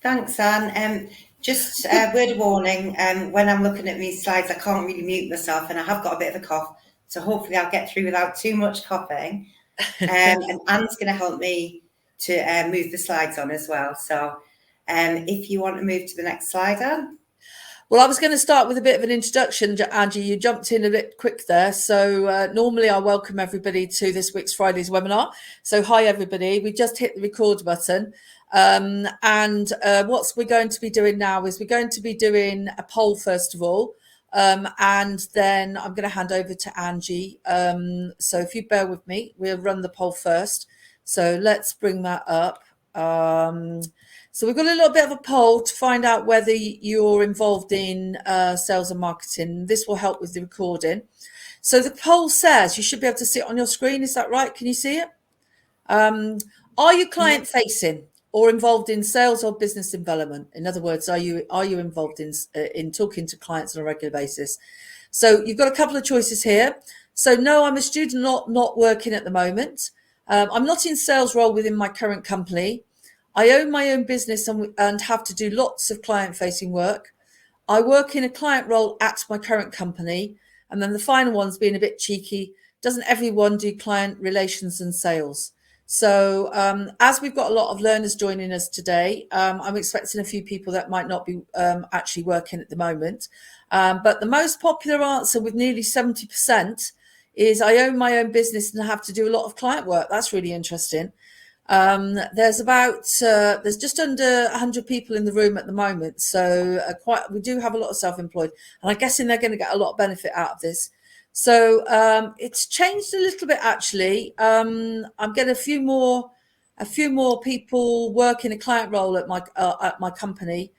Thanks, Anne. Just a word of warning, when I'm looking at these slides, I can't really mute myself, and I have got a bit of a cough, so hopefully I'll get through without too much coughing. And Anne's going to help me to move the slides on as well. So if you want to move to the next slide, Anne. Well, I was going to start with a bit of an introduction, Angie. You jumped in a bit quick there. So normally I welcome everybody to this week's Friday's webinar. So hi, everybody. We just hit the record button. What we're going to be doing now is we're going to be doing a poll, first of all. And then I'm going to hand over to Angie. So if you bear with me, we'll run the poll first. So let's bring that up. So we've got a little bit of a poll to find out whether you're involved in sales and marketing. This will help with the recording. So the poll says, you should be able to see it on your screen. Is that right? Can you see it? Are you client facing or involved in sales or business development? In other words, are you involved in talking to clients on a regular basis? So you've got a couple of choices here. So no, I'm a student not working at the moment. I'm not in sales role within my current company. I own my own business and have to do lots of client-facing work. I work in a client role at my current company. And then the final one's being a bit cheeky. Doesn't everyone do client relations and sales? So as we've got a lot of learners joining us today, I'm expecting a few people that might not be actually working at the moment. But the most popular answer with nearly 70% is I own my own business and have to do a lot of client work. That's really interesting. There's just under 100 people in the room at the moment, so we do have a lot of self-employed, and I'm guessing they're going to get a lot of benefit out of this. So it's changed a little bit actually. I'm getting a few more people working a client role at my company,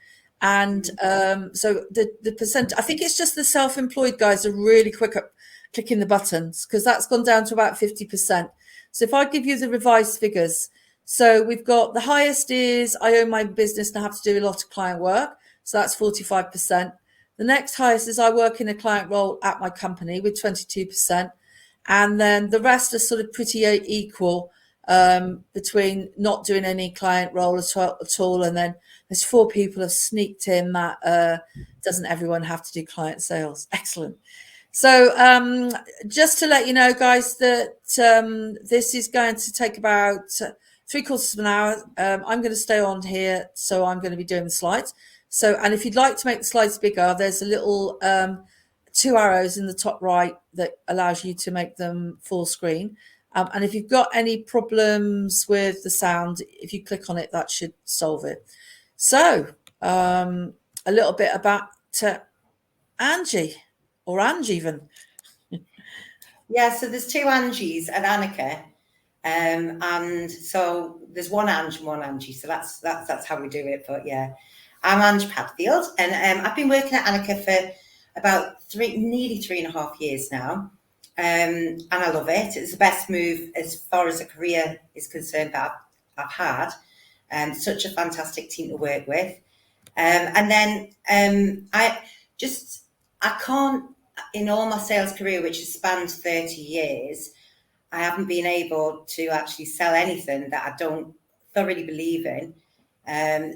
and so the percent, I think it's just the self-employed guys are really quick at clicking the buttons, because that's gone down to about 50%. So if I give you the revised figures, so we've got the highest is I own my business and I have to do a lot of client work. So that's 45%. The next highest is I work in a client role at my company with 22%. And then the rest are sort of pretty equal between not doing any client role at all. And then there's 4 people have sneaked in that doesn't everyone have to do client sales? Excellent. So just to let you know, guys, that this is going to take about 3/4 of an hour. I'm going to stay on here, so I'm going to be doing the slides. So, and if you'd like to make the slides bigger, there's a little 2 arrows in the top right that allows you to make them full screen. And if you've got any problems with the sound, if you click on it, that should solve it. So a little bit about Angie. Or Ange even. Yeah, so there's 2 Angies and Annika. And so there's one Ange and one Angie. So that's how we do it. But yeah, I'm Ange Padfield, and I've been working at Annika for about nearly 3.5 years now. And I love it. It's the best move as far as a career is concerned that I've had. Such a fantastic team to work with. And then I can't, in all my sales career, which has spanned 30 years, I haven't been able to actually sell anything that I don't thoroughly believe in,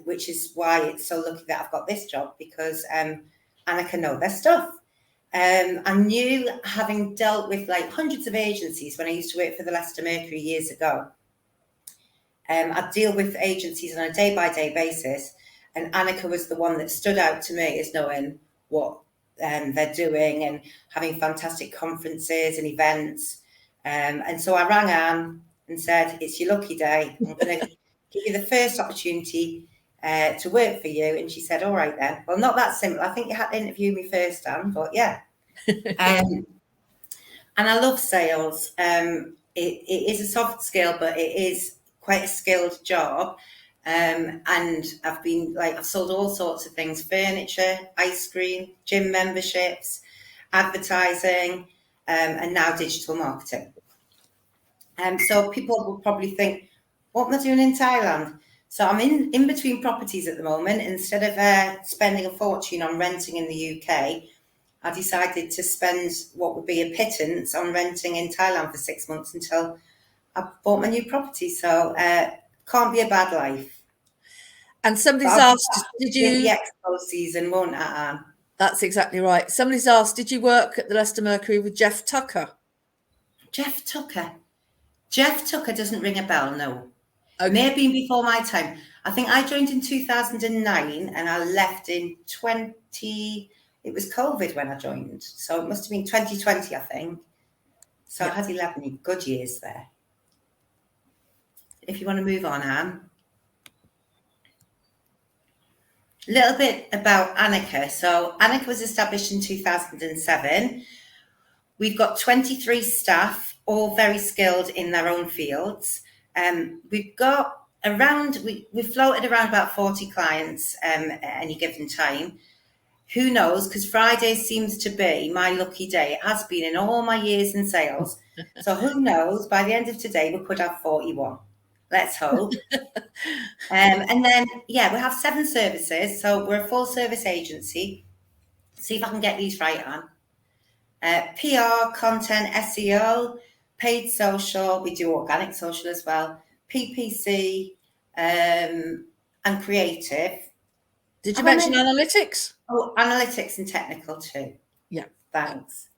which is why it's so lucky that I've got this job, because Annika know their stuff. I knew, having dealt with like hundreds of agencies when I used to work for the Leicester Mercury years ago, I deal with agencies on a day-by-day basis, and Annika was the one that stood out to me as knowing what they're doing and having fantastic conferences and events. And so I rang Anne and said, it's your lucky day. I'm going to give you the first opportunity to work for you. And she said, all right then. Well, not that simple. I think you had to interview me first, Anne, but yeah. And I love sales. It is a soft skill, but it is quite a skilled job. And I've sold all sorts of things: furniture, ice cream, gym memberships, advertising, and now digital marketing. So people will probably think, what am I doing in Thailand? So I'm in between properties at the moment. Instead of spending a fortune on renting in the UK, I decided to spend what would be a pittance on renting in Thailand for 6 months until I bought my new property. So can't be a bad life. And somebody's But I'll be asked, back did in the you? expo season, won't I, Anne? That's exactly right. Somebody's asked, did you work at the Leicester Mercury with Jeff Tucker? Jeff Tucker. Jeff Tucker doesn't ring a bell, no. Okay. May have been before my time. I think I joined in 2009 and I left in 20. It was COVID when I joined. So it must have been 2020, I think. So I had 11 good years there. If you want to move on, Anne. A little bit about Annika. So Annika was established in 2007. We've got 23 staff, all very skilled in their own fields. We've got we've floated around about 40 clients at any given time. Who knows? Because Friday seems to be my lucky day. It has been in all my years in sales. So who knows? By the end of today, we could have 41. Let's hope. And then, yeah, we have 7 services. So we're a full service agency. See if I can get these right, Anne. PR, content, SEO, paid social. We do organic social as well. PPC, and creative. Did you mention analytics? Oh, analytics and technical too. Yeah. Thanks.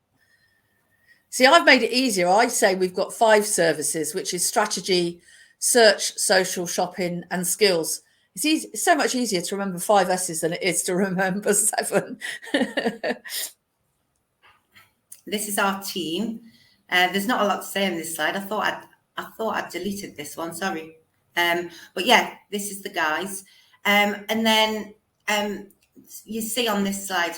See, I've made it easier. I say we've got 5 services, which is strategy, search, social, shopping, and skills. It's easy, it's so much easier to remember 5 S's than it is to remember 7. This is our team. There's not a lot to say on this slide. I thought I'd deleted this one. Sorry. But yeah, this is the guys. And then you see on this slide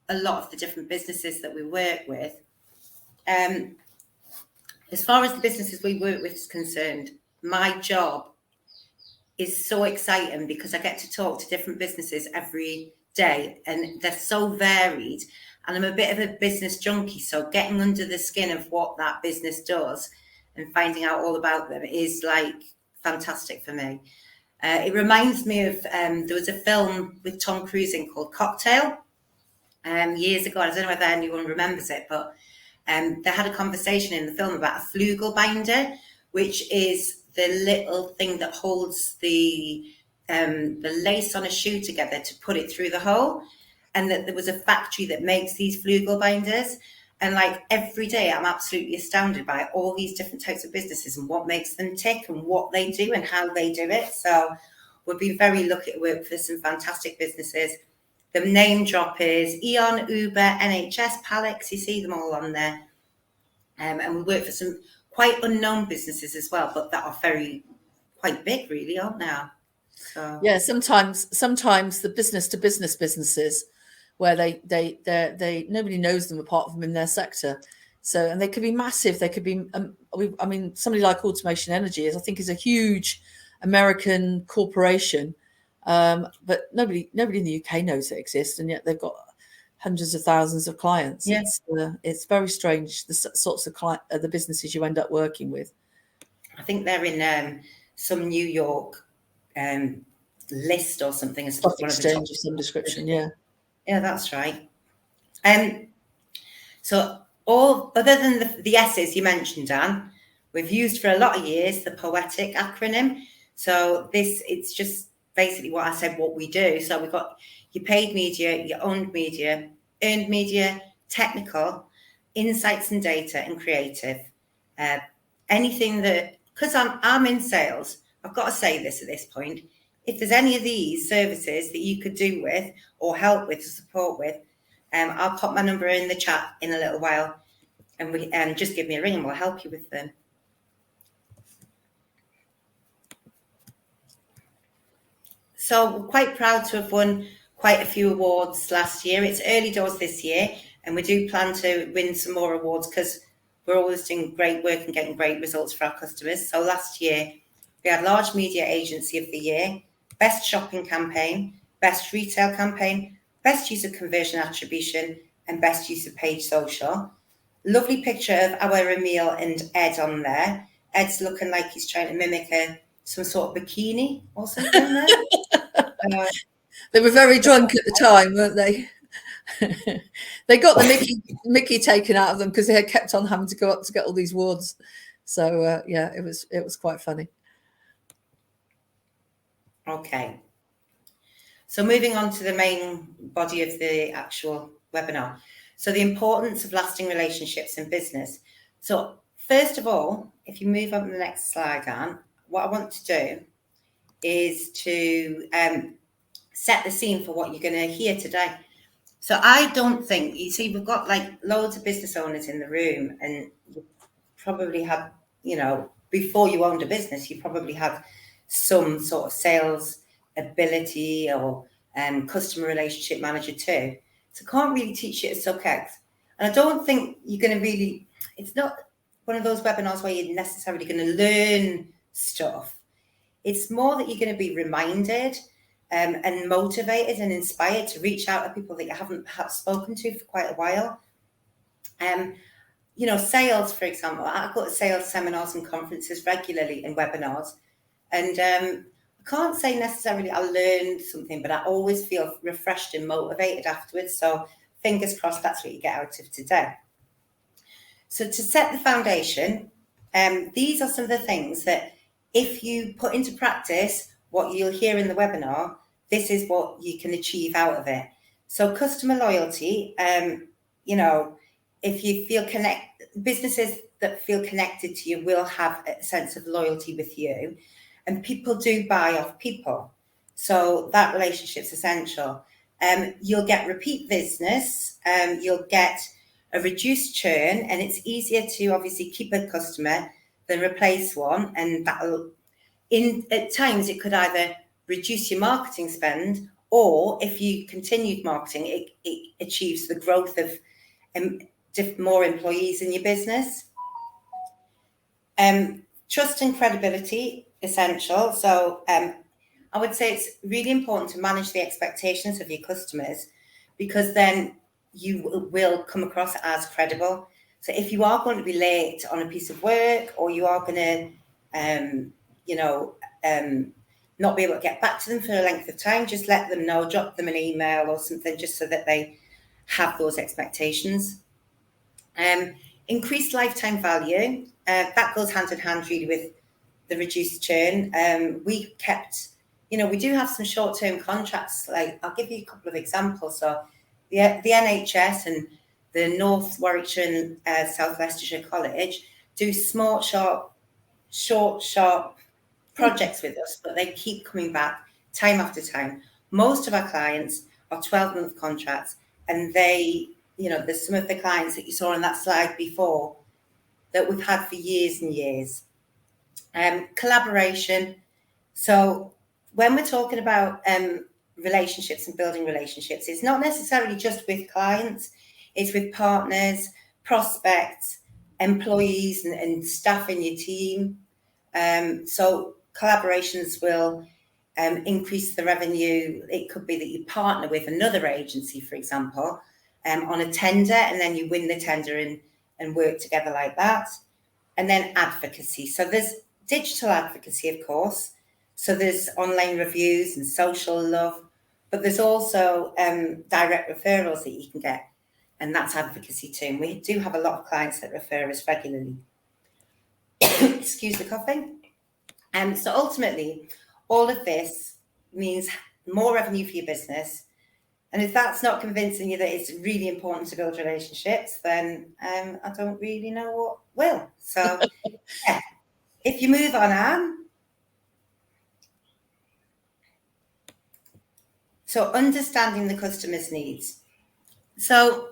a lot of the different businesses that we work with. As far as the businesses we work with is concerned, my job is so exciting because I get to talk to different businesses every day and they're so varied. And I'm a bit of a business junkie, so getting under the skin of what that business does and finding out all about them is like fantastic for me. It reminds me of there was a film with Tom Cruise in called Cocktail years ago. I don't know whether anyone remembers it, but they had a conversation in the film about a flugel binder, which is the little thing that holds the lace on a shoe together to put it through the hole. And that there was a factory that makes these flugel binders. And like every day, I'm absolutely astounded by all these different types of businesses and what makes them tick and what they do and how they do it. So we've been very lucky to work for some fantastic businesses. The name drop is Eon, Uber, NHS, Palex. You see them all on there. And we work for some quite unknown businesses as well, but that are quite big, really, aren't they? So yeah, sometimes the business to business businesses where they nobody knows them apart from in their sector. So, and they could be massive. They could be, I mean, somebody like Automation Energy I think is a huge American corporation, but nobody in the UK knows it exists, and yet they've got hundreds of thousands of clients. yeah, It's very strange the sorts of the businesses you end up working with. I think they're in some New York list or something. Stock exchange of some description, yeah. Yeah, that's right. So all other than the S's you mentioned, Dan, we've used for a lot of years the poetic acronym. So it's just basically what I said, what we do. So we've got your paid media, your owned media, earned media, technical, insights and data, and creative. Anything that, because I'm in sales, I've got to say this at this point. If there's any of these services that you could do with or help with or support with, I'll pop my number in the chat in a little while, and we just give me a ring and we'll help you with them. So we're quite proud to have won quite a few awards last year. It's early doors this year, and we do plan to win some more awards because we're always doing great work and getting great results for our customers. So last year, we had Large Media Agency of the Year, Best Shopping Campaign, Best Retail Campaign, Best Use of Conversion Attribution, and Best Use of Page Social. Lovely picture of our Emil and Ed on there. Ed's looking like he's trying to mimic some sort of bikini or something there. They were very drunk at the time, weren't they? They got the Mickey taken out of them because they had kept on having to go up to get all these awards. So yeah, it was quite funny. Okay. So moving on to the main body of the actual webinar. So the importance of lasting relationships in business. So first of all, if you move on to the next slide, Anne, what I want to do is to set the scene for what you're going to hear today. So I don't think, you see, we've got like loads of business owners in the room, and you probably had, before you owned a business, you probably had some sort of sales ability or customer relationship manager too. So can't really teach you a subject. And I don't think you're going to really, it's not one of those webinars where you're necessarily going to learn stuff. It's more that you're going to be reminded and motivated and inspired to reach out to people that you haven't spoken to for quite a while. Sales, for example, I go to sales seminars and conferences regularly and webinars. And I can't say necessarily I learned something, but I always feel refreshed and motivated afterwards. So fingers crossed that's what you get out of today. So to set the foundation, these are some of the things that if you put into practice what you'll hear in the webinar, this is what you can achieve out of it. So customer loyalty, if you feel businesses that feel connected to you will have a sense of loyalty with you, and people do buy off people. So that relationship's essential. You'll get repeat business, you'll get a reduced churn, and it's easier to obviously keep a customer than replace one. And that'll, at times, it could either reduce your marketing spend, or if you continued marketing, it achieves the growth of more employees in your business. Trust and credibility, essential. So I would say it's really important to manage the expectations of your customers, because then you will come across as credible. So if you are going to be late on a piece of work, or you are going to, not be able to get back to them for a length of time, just let them know, drop them an email or something, just so that they have those expectations. Increased lifetime value, that goes hand in hand really with the reduced churn. We do have some short-term contracts. Like, I'll give you a couple of examples. So the NHS and the North Warwickshire and South Leicestershire College do small, short, sharp projects with us, but they keep coming back time after time. Most of our clients are 12-month contracts, and there's some of the clients that you saw on that slide before that we've had for years and years. Collaboration. So when we're talking about relationships and building relationships, it's not necessarily just with clients, it's with partners, prospects, employees and staff in your team. So collaborations will increase the revenue. It could be that you partner with another agency, for example, on a tender, and then you win the tender and work together like that. And then advocacy. So there's digital advocacy, of course. So there's online reviews and social love, but there's also direct referrals that you can get, and that's advocacy too. And we do have a lot of clients that refer us regularly. Excuse the coughing. So ultimately, all of this means more revenue for your business. And if that's not convincing you that it's really important to build relationships, then I don't really know what will. So yeah, if you move on, Anne. So understanding the customer's needs. So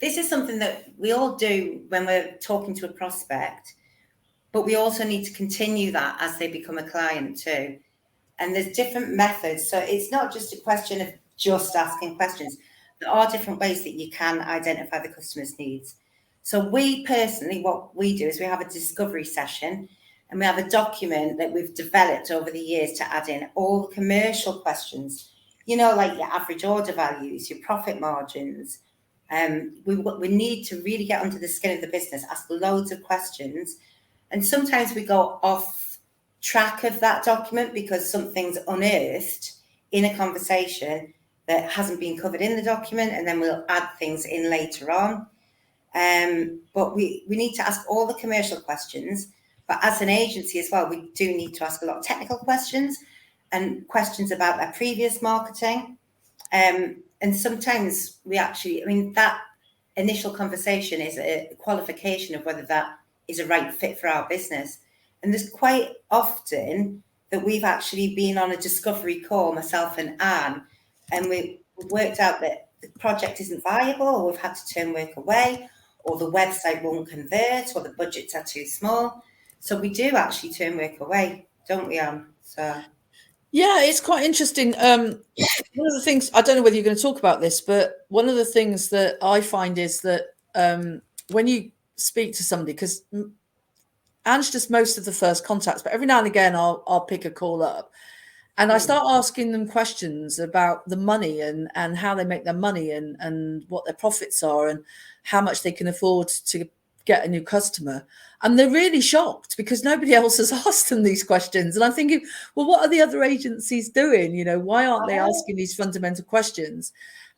this is something that we all do when we're talking to a prospect, but we also need to continue that as they become a client too. And there's different methods. So it's not just a question of just asking questions. There are different ways that you can identify the customer's needs. So we personally, what we do is we have a discovery session, and we have a document that we've developed over the years to add in all the commercial questions, like your average order values, your profit margins. We need to really get under the skin of the business, ask loads of questions. And sometimes we go off track of that document because something's unearthed in a conversation that hasn't been covered in the document, and then we'll add things in later on. But we need to ask all the commercial questions. But as an agency as well, we do need to ask a lot of technical questions. and questions about their previous marketing. And sometimes we actually, I mean, that initial conversation is a qualification of whether that is a right fit for our business. And there's quite often that we've actually been on a discovery call, myself and Anne, and we've worked out that the project isn't viable, or we've had to turn work away, or the website won't convert, or the budgets are too small. So we do actually turn work away, don't we, Anne? So yeah, it's quite interesting. One of the things, I don't know whether you're going to talk about this, but one of the things that I find is that when you speak to somebody, because Ange does most of the first contacts, but every now and again I'll pick a call up and I start asking them questions about the money and how they make their money and what their profits are and how much they can afford to get a new customer. And they're really shocked because nobody else has asked them these questions. And I'm thinking, well, what are the other agencies doing? You know, why aren't they asking these fundamental questions?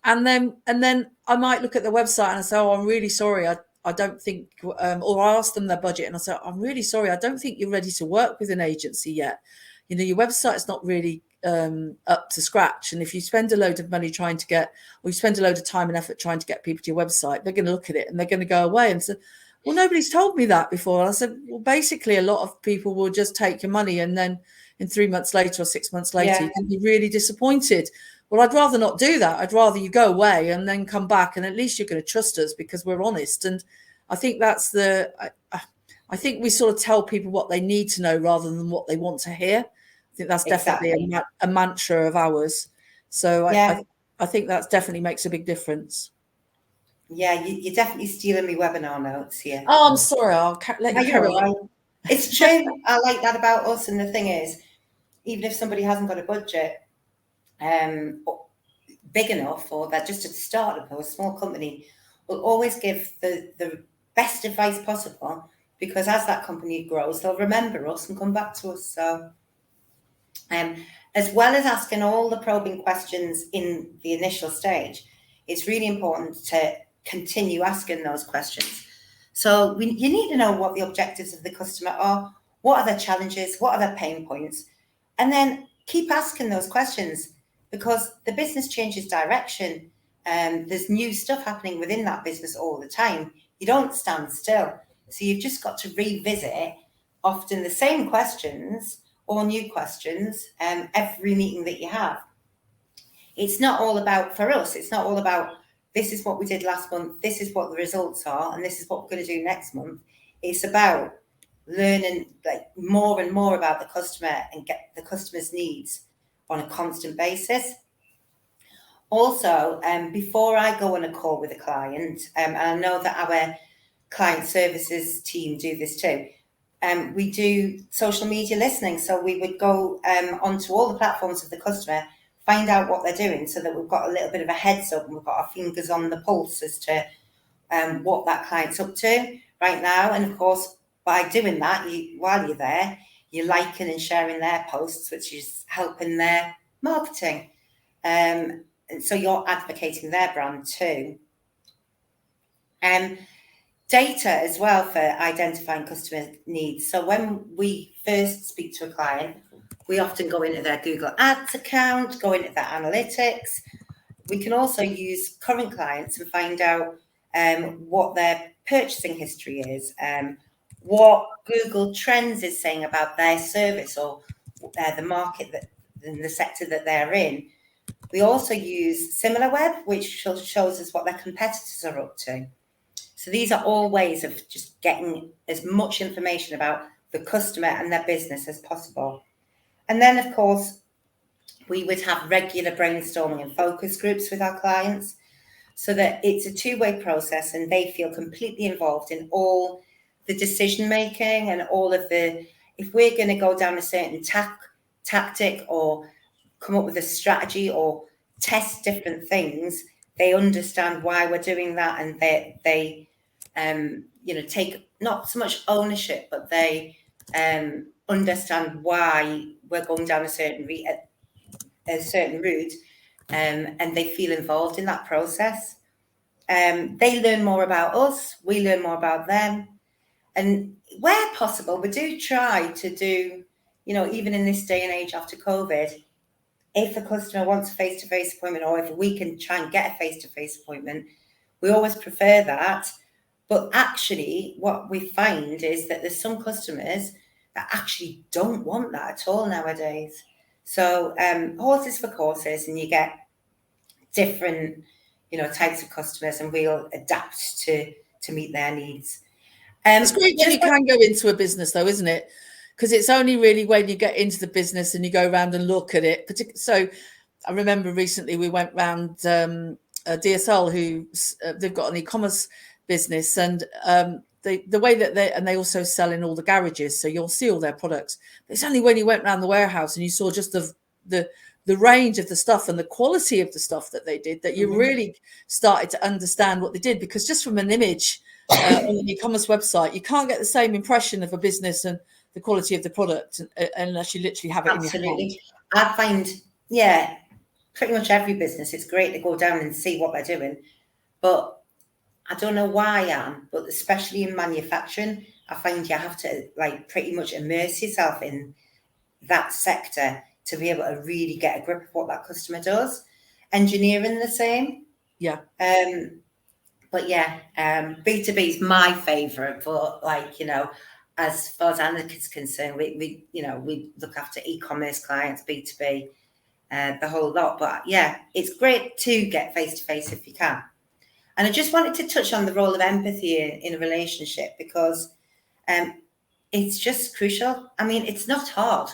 And then I might look at the website and I say, oh, I'm really sorry. I don't think, or I ask them their budget and I say, I'm really sorry. I don't think you're ready to work with an agency yet. You know, your website's not really up to scratch. And if you spend a load of money trying to get, or you spend a load of time and effort trying to get people to your website, they're going to look at it and they're going to go away and say, well, nobody's told me that before. And I said, well, basically, a lot of people will just take your money and then in 3 months later or 6 months later, you can be really disappointed. Well, I'd rather not do that. I'd rather you go away and then come back, and at least you're going to trust us because we're honest. And I think that's I think we sort of tell people what they need to know rather than what they want to hear. I think that's definitely a mantra of ours. So I think that definitely makes a big difference. Yeah, you're definitely stealing me webinar notes here. Oh, I'm sorry. I'll let you carry on. It's true. I like that about us. And the thing is, even if somebody hasn't got a budget big enough, or they're just a startup or a small company, we'll always give the best advice possible, because as that company grows, they'll remember us and come back to us. So as well as asking all the probing questions in the initial stage, it's really important to continue asking those questions. So you need to know what the objectives of the customer are, what are their challenges, what are their pain points, and then keep asking those questions, because the business changes direction. There's new stuff happening within that business all the time. You don't stand still. So you've just got to revisit often the same questions or new questions every meeting that you have. It's not all about, for us, it's not all about, this is what we did last month, this is what the results are, and this is what we're going to do next month. It's about learning like more and more about the customer and get the customer's needs on a constant basis. Also, before I go on a call with a client, and I know that our client services team do this too, we do social media listening. So we would go onto all the platforms of the customer, find out what they're doing, so that we've got a little bit of a heads up and we've got our fingers on the pulse as to what that client's up to right now. And of course, by doing that, while you're there, you're liking and sharing their posts, which is helping their marketing. And so you're advocating their brand too. Data as well for identifying customer needs. So when we first speak to a client, we often go into their Google Ads account, go into their analytics. We can also use current clients and find out what their purchasing history is, what Google Trends is saying about their service or the market that in the sector that they're in. We also use SimilarWeb, which shows us what their competitors are up to. So these are all ways of just getting as much information about the customer and their business as possible. And then, of course, we would have regular brainstorming and focus groups with our clients, so that it's a two-way process and they feel completely involved in all the decision making and all of the, if we're going to go down a certain tactic or come up with a strategy or test different things, they understand why we're doing that, and they take not so much ownership, but they understand why we're going down a certain route, and they feel involved in that process. They learn more about us, we learn more about them, and where possible, we do try to do, even in this day and age after COVID, if a customer wants a face-to-face appointment, or if we can try and get a face-to-face appointment, we always prefer that. But actually, what we find is that there's some customers that actually don't want that at all nowadays. So horses for courses, and you get different, types of customers, and we'll adapt to meet their needs. It's great when you can go into a business, though, isn't it? Because it's only really when you get into the business and you go around and look at it. So I remember recently we went round DSL, who they've got an e-commerce business, and the way that they also sell in all the garages, so you'll see all their products. But it's only when you went around the warehouse and you saw just the range of the stuff and the quality of the stuff that they did that you really started to understand what they did. Because just from an image on an e-commerce website, you can't get the same impression of a business and the quality of the product unless you literally have it in your hand. Absolutely. I find, pretty much every business, it's great to go down and see what they're doing. But I don't know why I am, but especially in manufacturing, I find you have to pretty much immerse yourself in that sector to be able to really get a grip of what that customer does. Engineering, the same. Yeah. But B2B is my favourite. But as far as Annika is concerned, we look after e-commerce clients, B2B, the whole lot. But it's great to get face to face if you can. And I just wanted to touch on the role of empathy in a relationship, because it's just crucial. I mean, it's not hard,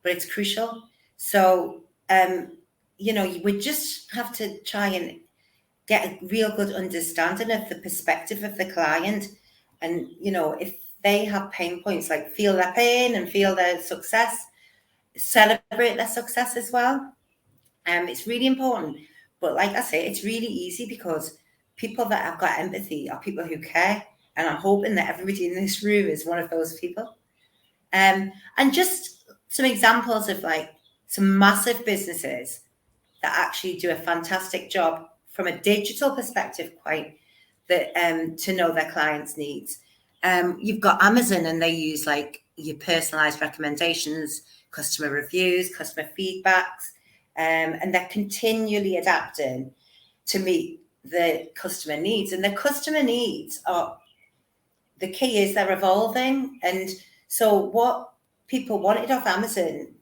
but it's crucial. So, we just have to try and get a real good understanding of the perspective of the client. And, if they have pain points, feel their pain and feel their success, celebrate their success as well. It's really important. But like I say, it's really easy because people that have got empathy are people who care. And I'm hoping that everybody in this room is one of those people. And just some examples of some massive businesses that actually do a fantastic job from a digital perspective, to know their clients' needs. You've got Amazon, and they use your personalised recommendations, customer reviews, customer feedbacks, and they're continually adapting to meet the customer needs. And the customer needs the key is they're evolving. And so what people wanted off Amazon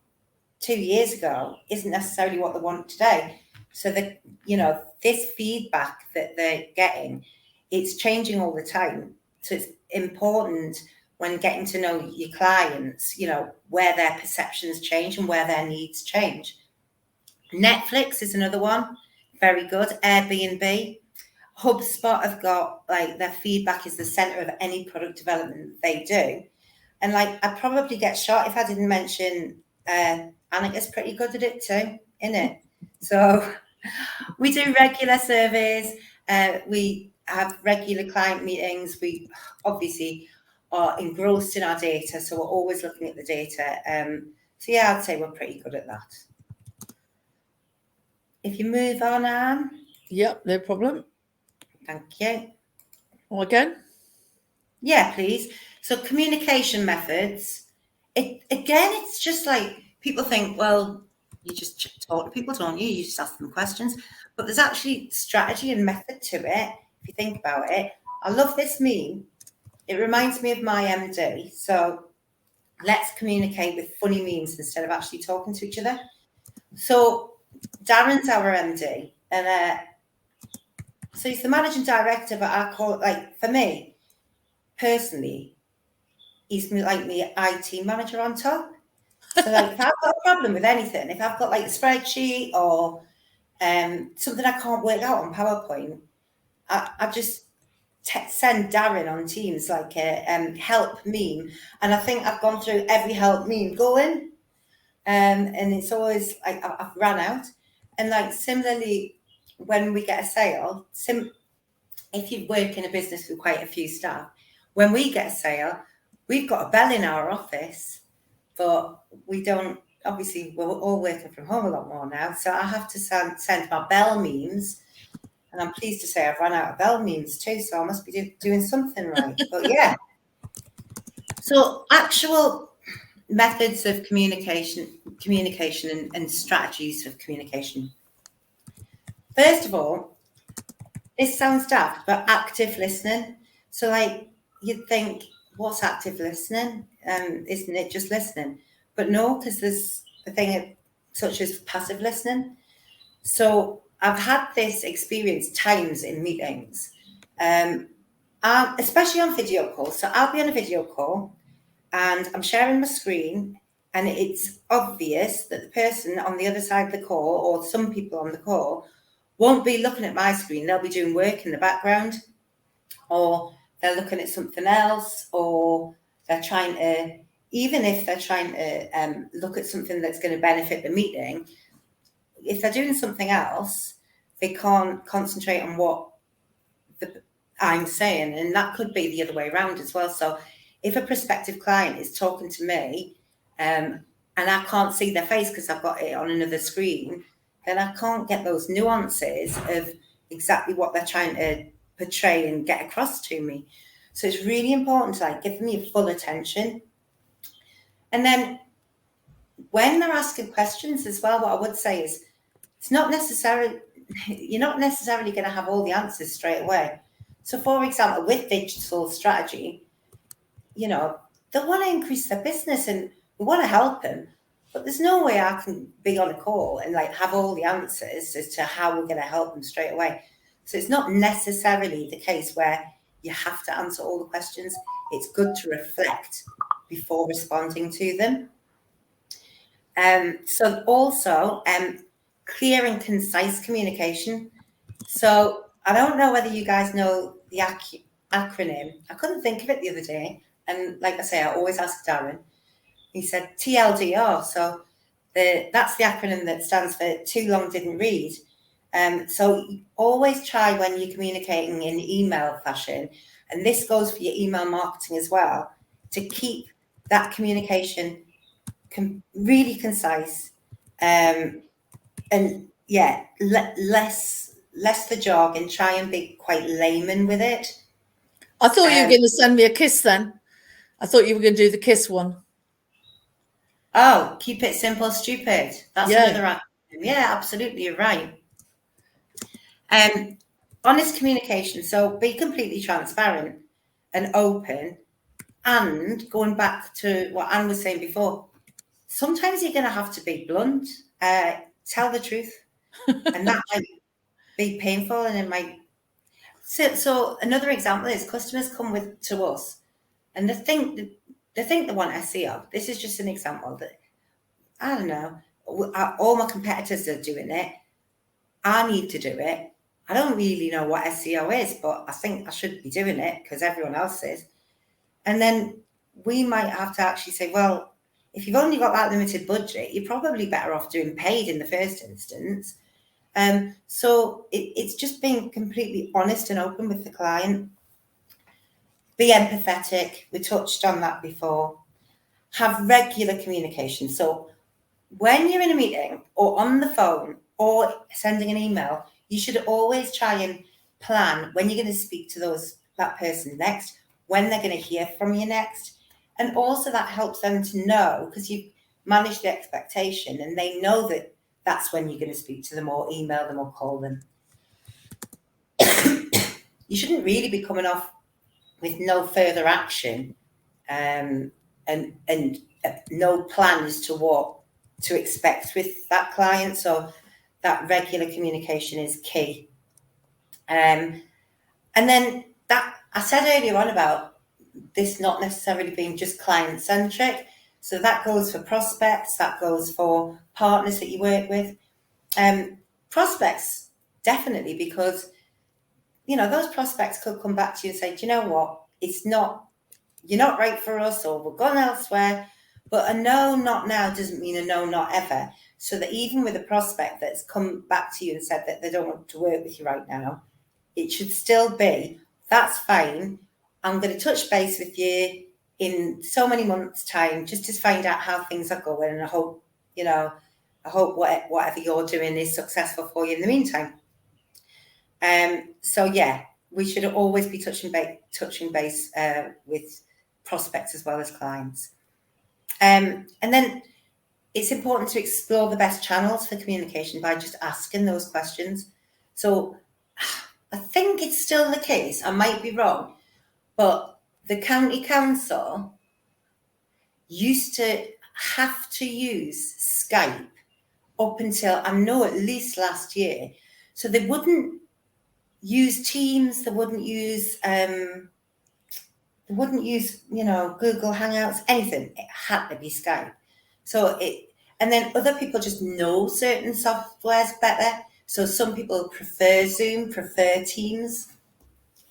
2 years ago isn't necessarily what they want today. So this feedback that they're getting, it's changing all the time. So it's important when getting to know your clients, where their perceptions change and where their needs change. Netflix is another one, very good. Airbnb, HubSpot have got their feedback is the center of any product development they do. And I'd probably get shot if I didn't mention Annika's pretty good at it too, isn't it? So we do regular surveys. We have regular client meetings. We obviously are engrossed in our data, so we're always looking at the data. I'd say we're pretty good at that. If you move on, Anne. Yep, no problem. Thank you. Or again? Yeah, please. So communication methods. It's just people think, well, you just talk to people, don't you? You just ask them questions. But there's actually strategy and method to it, if you think about it. I love this meme. It reminds me of my MD. So let's communicate with funny memes instead of actually talking to each other. So Darren's our MD, and so he's the managing director, but I call for me, personally, he's like the IT manager on top. So if I've got a problem with anything, if I've got a spreadsheet or something I can't work out on PowerPoint, I just send Darren on Teams a help meme. And I think I've gone through every help meme going. And it's always I've run out. And similarly, when we get a sale, if you work in a business with quite a few staff, when we get a sale, we've got a bell in our office, but we don't, obviously we're all working from home a lot more now. So I have to send my bell memes, and I'm pleased to say I've run out of bell memes too. So I must be doing something right. But yeah. So actual methods of communication and strategies of communication. First of all, this sounds daft, but active listening. So like you'd think, what's active listening? Isn't it just listening? But no, because there's a thing such as passive listening. So I've had this experience times in meetings, especially on video calls. So I'll be on a video call and I'm sharing my screen, and it's obvious that the person on the other side of the call, or some people on the call, won't be looking at my screen. They'll be doing work in the background, or they're looking at something else, or they're trying to, even if they're trying to look at something that's going to benefit the meeting, if they're doing something else, they can't concentrate on what I'm saying. And that could be the other way around as well. So if a prospective client is talking to me and I can't see their face because I've got it on another screen, then I can't get those nuances of exactly what they're trying to portray and get across to me. So it's really important to like give them your full attention. And then when they're asking questions as well, what I would say is you're not necessarily going to have all the answers straight away. So for example, with digital strategy, they want to increase their business and we want to help them, but there's no way I can be on a call and like have all the answers as to how we're going to help them straight away. So it's not necessarily the case where you have to answer all the questions. It's good to reflect before responding to them. So also clear and concise communication. So I don't know whether you guys know the acronym. I couldn't think of it the other day. And like I say, I always ask Darren. He said TLDR. So that's the acronym that stands for too long didn't read. So always try when you're communicating in email fashion, and this goes for your email marketing as well, to keep that communication really concise, and yeah, less the jargon. Try and be quite layman with it. I thought you were going to send me a kiss then. I thought you were going to do the kiss one. Oh, keep it simple, stupid. That's another acronym. Yeah, absolutely, you're right. Honest communication. So be completely transparent and open. And going back to what Anne was saying before, sometimes you're going to have to be blunt, tell the truth, and that might be painful, and it might. So another example is customers come to us, and they think they want SEO. This is just an example that I don't know. All my competitors are doing it. I need to do it. I don't really know what SEO is, but I think I should be doing it because everyone else is. And then we might have to actually say, well, if you've only got that limited budget, you're probably better off doing paid in the first instance. So it's just being completely honest and open with the client. Be empathetic. We touched on that before. Have regular communication. So when you're in a meeting or on the phone or sending an email, you should always try and plan when you're going to speak to that person next, when they're going to hear from you next. And also that helps them to know, because you've managed the expectation and they know that that's when you're going to speak to them or email them or call them. You shouldn't really be coming off with no further action and no plan as to what to expect with that client. So that regular communication is key. And then that I said earlier on about this not necessarily being just client centric. So that goes for prospects, that goes for partners that you work with. Prospects, definitely, because those prospects could come back to you and say, do you know what? You're not right for us, or we're gone elsewhere. But a no, not now doesn't mean a no, not ever. So that even with a prospect that's come back to you and said that they don't want to work with you right now, it should still be, that's fine. I'm going to touch base with you in so many months' time just to find out how things are going. And I hope whatever you're doing is successful for you in the meantime. So yeah, we should always be touching base with prospects as well as clients. And then it's important to explore the best channels for communication by just asking those questions. So I think it's still the case, I might be wrong, but the county council used to have to use Skype up until, I know, at least last year. So they wouldn't use Teams, they wouldn't use Google Hangouts, anything. It had to be Skype. And then other people just know certain softwares better. So some people prefer Zoom, prefer Teams.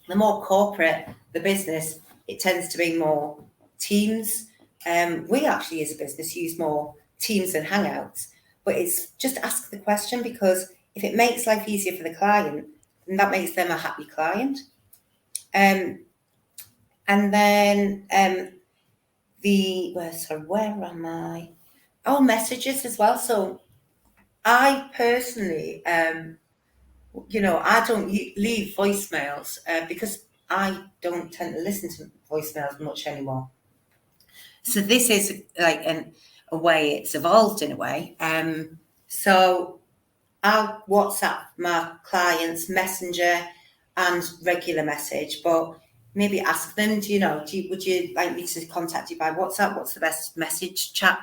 The more corporate the business, it tends to be more Teams. We actually, as a business, use more Teams than Hangouts. But it's just ask the question, because if it makes life easier for the client, then that makes them a happy client. And then where am I? Oh, messages as well. So I personally, I don't leave voicemails because I don't tend to listen to voicemails much anymore. So this is like a way it's evolved in a way. So I'll WhatsApp my clients, Messenger and regular message, but maybe ask them, would you like me to contact you by WhatsApp? What's the best message chat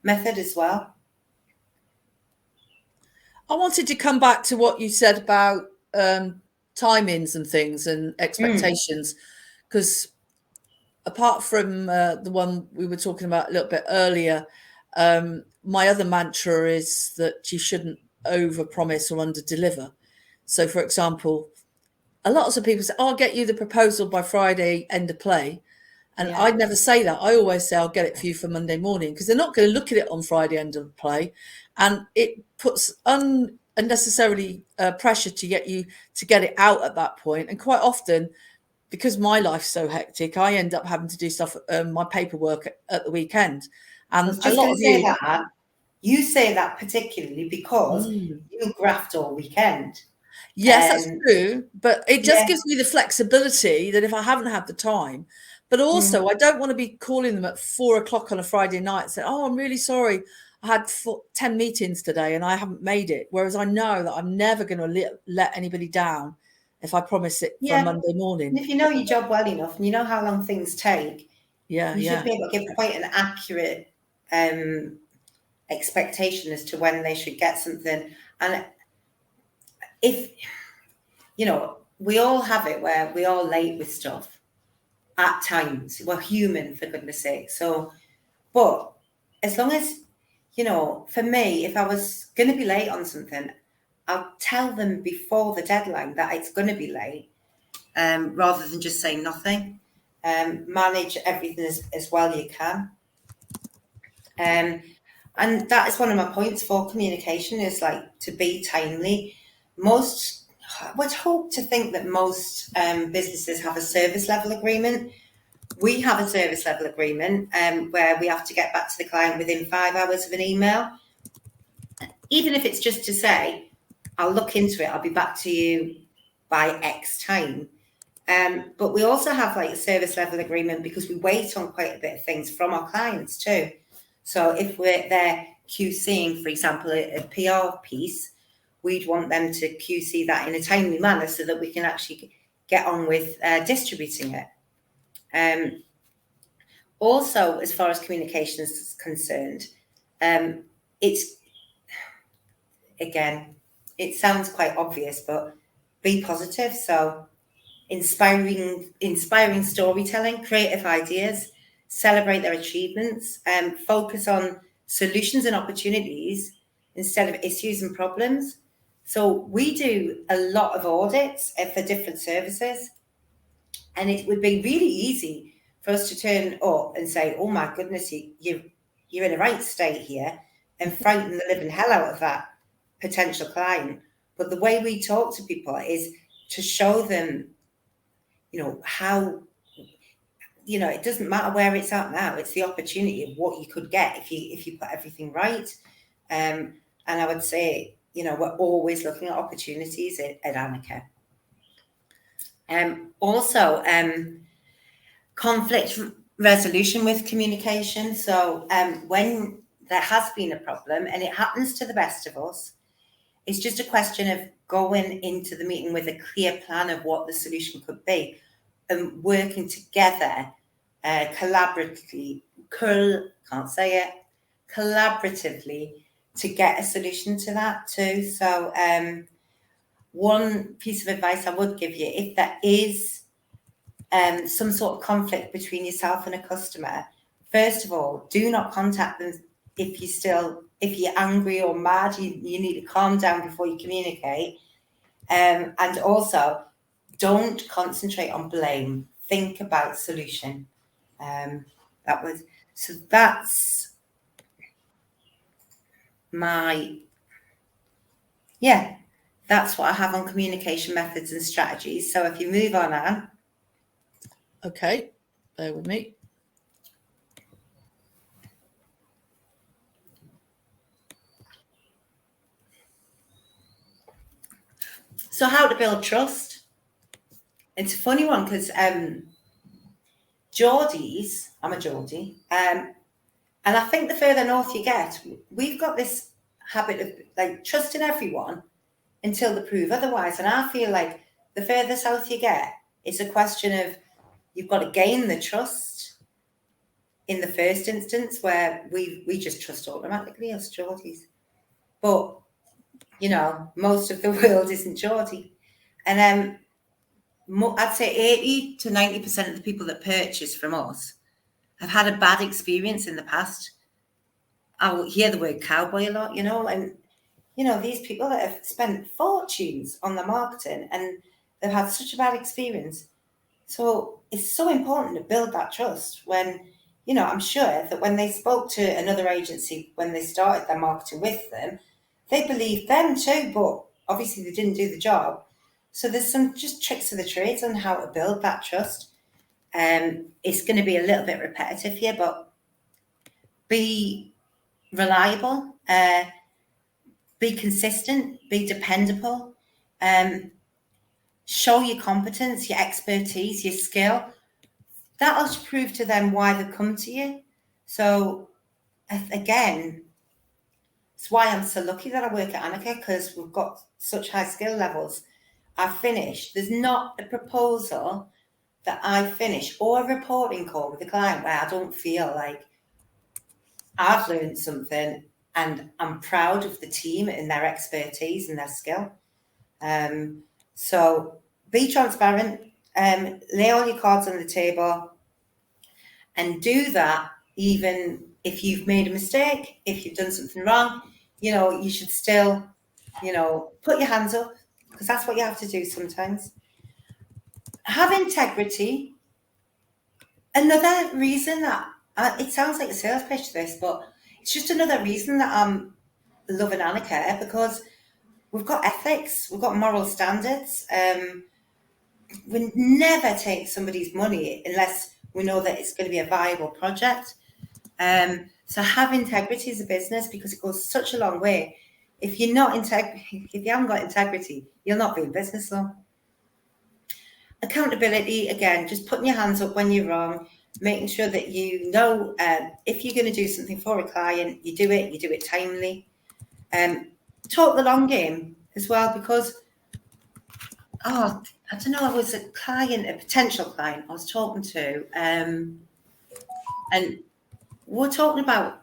method as well? I wanted to come back to what you said about timings and things and expectations, because apart from the one we were talking about a little bit earlier, my other mantra is that you shouldn't over-promise or under-deliver. So, for example, a lot of people say, I'll get you the proposal by Friday, end of play. And Yeah. I'd never say that. I always say I'll get it for you for Monday morning, because they're not going to look at it on Friday end of play. And it puts unnecessarily pressure to get you to get it out at that point. And quite often, because my life's so hectic, I end up having to do stuff, my paperwork at the weekend. And I was a just lot going of to say you, that. You say that particularly because you graft all weekend. yes, that's true. But it just Yeah. gives me the flexibility that if I haven't had the time, but also I don't want to be calling them at 4 o'clock on a Friday night and say, oh, I'm really sorry. I had 10 meetings today and I haven't made it. Whereas I know that I'm never going to let anybody down if I promise it for a Monday morning. And if you know your job well enough and you know how long things take, you should be able to give quite an accurate expectation as to when they should get something. And if, we all have it where we are late with stuff at times. We're human, for goodness sake. So, but as long as, for me, if I was going to be late on something, I'll tell them before the deadline that it's going to be late, rather than just say nothing. Manage everything as well you can. And that is one of my points for communication, is like to be timely. I would hope to think that most businesses have a service level agreement. We have a service level agreement where we have to get back to the client within 5 hours of an email. Even if it's just to say, I'll look into it, I'll be back to you by X time. But we also have like a service level agreement because we wait on quite a bit of things from our clients too. So if they're QCing, for example, a PR piece, we'd want them to QC that in a timely manner so that we can actually get on with distributing it. Also, as far as communication is concerned, it sounds quite obvious, but be positive. So inspiring storytelling, creative ideas, celebrate their achievements, focus on solutions and opportunities instead of issues and problems. So we do a lot of audits for different services, and it would be really easy for us to turn up and say, oh my goodness, you're in a right state here, and frighten the living hell out of that potential client. But the way we talk to people is to show them, how, it doesn't matter where it's at now. It's the opportunity of what you could get if you put everything right. And I would say, we're always looking at opportunities at Annika. Also, conflict resolution with communication. So when there has been a problem, and it happens to the best of us, it's just a question of going into the meeting with a clear plan of what the solution could be and working together collaboratively to get a solution to that too. So one piece of advice I would give you, if there is some sort of conflict between yourself and a customer, first of all, do not contact them if you're angry or mad. You need to calm down before you communicate. And also, don't concentrate on blame. Think about solution. That's that's what I have on communication methods and strategies. So if you move on, Anne. Okay, bear with me. So how to build trust? It's a funny one because Geordies, I'm a Geordie, and I think the further north you get, we've got this habit of like trusting everyone until they prove otherwise. And I feel like the further south you get, it's a question of you've got to gain the trust in the first instance, where we just trust automatically as Geordies. But you know, most of the world isn't Geordie, and I'd say 80 to 90% of the people that purchase from us have had a bad experience in the past. I hear the word cowboy a lot, you know, and you know, these people that have spent fortunes on the marketing and they've had such a bad experience. So it's so important to build that trust when, you know, I'm sure that when they spoke to another agency, when they started their marketing with them, they believed them too, but obviously they didn't do the job. So there's some just tricks of the trades on how to build that trust. It's going to be a little bit repetitive here, but be reliable, be consistent, be dependable, show your competence, your expertise, your skill. That'll prove to them why they come to you. So again, it's why I'm so lucky that I work at Annika, because we've got such high skill levels. I finish, there's not a proposal that I finish or a reporting call with a client where I don't feel like I've learned something and I'm proud of the team and their expertise and their skill. So be transparent, lay all your cards on the table, and do that even if you've made a mistake, if you've done something wrong. You know, you should still, you know, put your hands up, because that's what you have to do sometimes. Have integrity. Another reason that it sounds like a sales pitch, this, but it's just another reason that I'm loving Annika, because we've got ethics, we've got moral standards. We never take somebody's money unless we know that it's going to be a viable project. So have integrity as a business, because it goes such a long way. If you haven't got integrity, you'll not be in business long. Accountability, again, just putting your hands up when you're wrong, making sure that you know if you're going to do something for a client, you do it timely. Talk the long game as well, because I don't know, I was a potential client I was talking to, and we're talking about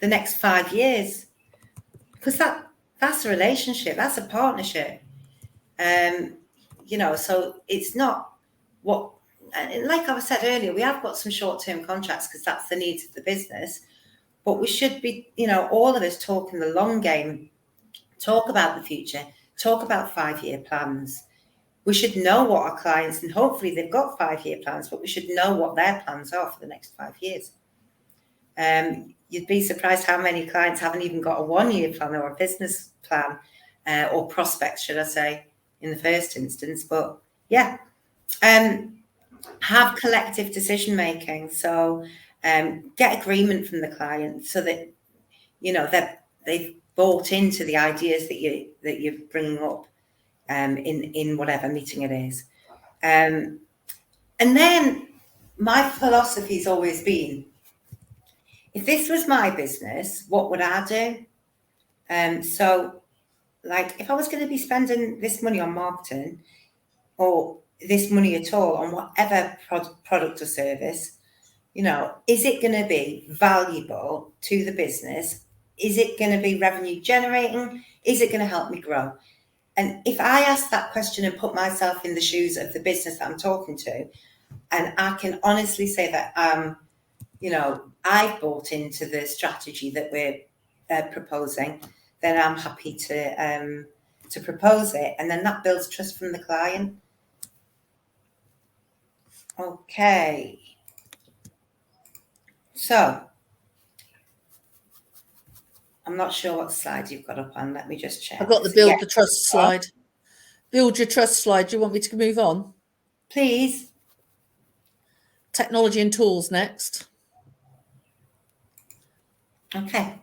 the next 5 years, because that's a relationship, that's a partnership. You know, so it's not what, like I said earlier, we have got some short-term contracts because that's the needs of the business, but we should be, you know, all of us talking the long game, talk about the future, talk about 5-year plans. We should know what our clients, and hopefully they've got 5-year plans, but we should know what their plans are for the next 5 years. You'd be surprised how many clients haven't even got a 1-year plan or a business plan, or prospects, should I say, in the first instance. But yeah, have collective decision making. So get agreement from the client so that, you know, that they've bought into the ideas that you're bringing up in whatever meeting it is. And then my philosophy's always been, if this was my business, what would I do? So, like, if I was going to be spending this money on marketing or this money at all on whatever product or service, you know, is it going to be valuable to the business? Is it going to be revenue generating? Is it going to help me grow? And if I ask that question and put myself in the shoes of the business that I'm talking to, and I can honestly say that, you know, I've bought into the strategy that we're proposing, then I'm happy to propose it, and then that builds trust from the client. Okay, so I'm not sure what slide you've got up on. Let me just check. I've got the build the trust slide. Build your trust slide. Do you want me to move on? Please. Technology and tools next. Okay.